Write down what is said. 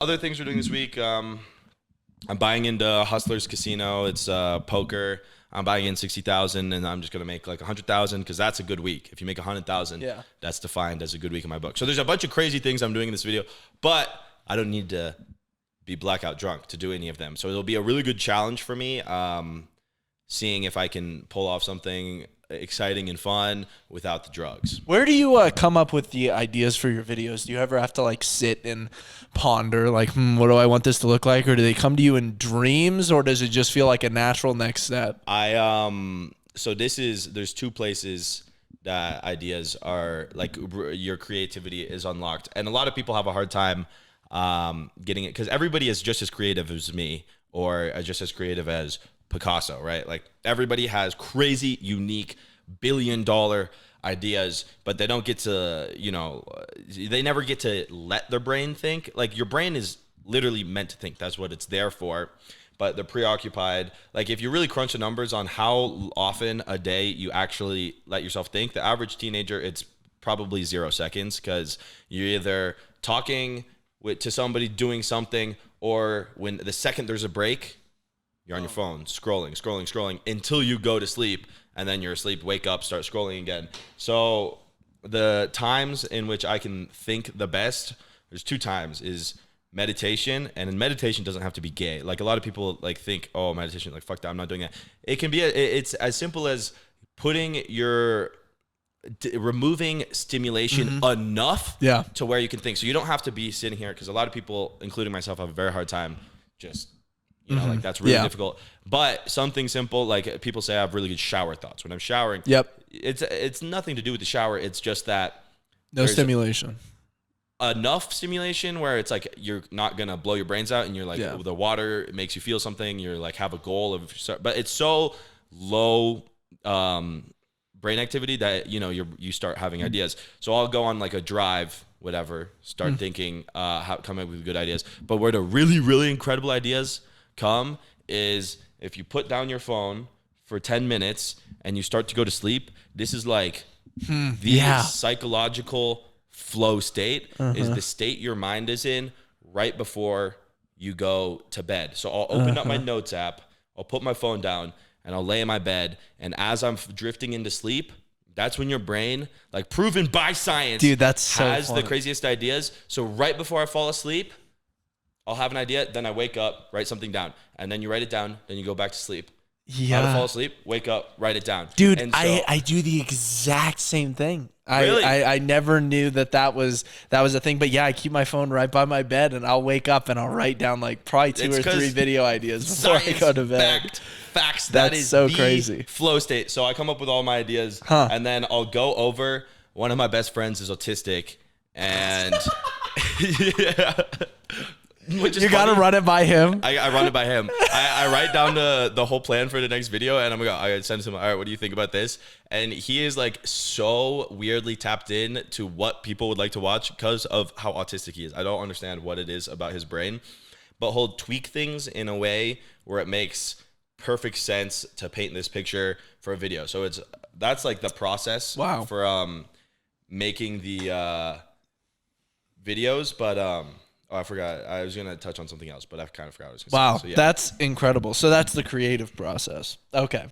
Other things we're doing this week, I'm buying into Hustlers Casino. It's poker. I'm buying in 60,000, and I'm just gonna make like 100,000 because that's a good week. If you make 100,000, Yeah. that's defined as a good week in my book. So there's a bunch of crazy things I'm doing in this video, but I don't need to be blackout drunk to do any of them. So it'll be a really good challenge for me, seeing if I can pull off something exciting and fun without the drugs. Where do you come up with the ideas for your videos? Do you ever have to like sit and ponder like, what do I want this to look like? Or do they come to you in dreams, or does it just feel like a natural next step? So there's two places that ideas are like your creativity is unlocked. And a lot of people have a hard time getting it because everybody is just as creative as me or just as creative as Picasso, right? Like everybody has crazy, unique, billion-dollar ideas, but they don't get to, they never get to let their brain think. Like your brain is literally meant to think. That's what it's there for. But they're preoccupied. Like if you really crunch the numbers on how often a day you actually let yourself think, the average teenager, it's probably 0 seconds because you're either talking to somebody doing something, or when the second there's a break, you're on your phone, scrolling until you go to sleep, and then you're asleep, wake up, start scrolling again. So the times in which I can think the best, there's 2 times, is meditation, and meditation doesn't have to be gay. Like a lot of people like think, oh, meditation, like fuck that, I'm not doing that. It can be, it's as simple as removing stimulation enough to where you can think. So you don't have to be sitting here, because a lot of people, including myself, have a very hard time just like that's really difficult. But something simple, like people say I have really good shower thoughts when I'm showering. It's nothing to do with the shower. It's just that no stimulation. Enough stimulation where it's like you're not gonna blow your brains out, and you're like the water makes you feel something. You're like have a goal of, but it's so low brain activity that you start having ideas. So I'll go on like a drive, whatever, start thinking, come up with good ideas. But where the really, really incredible ideas come is if you put down your phone for 10 minutes and you start to go to sleep. This is like the psychological flow state is the state your mind is in right before you go to bed. So I'll open up my notes app, I'll put my phone down, and I'll lay in my bed. And as I'm drifting into sleep, that's when your brain, like proven by science, dude, that's so has funny. the craziest ideas. So right before I fall asleep, I'll have an idea, then I wake up, write something down, and then you write it down, then you go back to sleep. How to fall asleep, wake up, write it down. Dude, and so, I do the exact same thing. Really? I never knew that was a thing, but yeah, I keep my phone right by my bed, and I'll wake up and I'll write down like probably 2 or 3 video ideas before I go to bed. Facts. That's that is so the crazy. Flow state. So I come up with all my ideas, and then I'll go over. One of my best friends is autistic, and you gotta run it by him. I run it by him. I write down the whole plan for the next video, and I send him, all right, what do you think about this? And he is like so weirdly tapped in to what people would like to watch because of how autistic he is. I don't understand what it is about his brain, but he'll tweak things in a way where it makes perfect sense to paint this picture for a video. So that's like the process for making the videos. But I forgot. I was gonna touch on something else, but I kind of forgot what I was gonna say. So, That's incredible. So that's the creative process. Okay.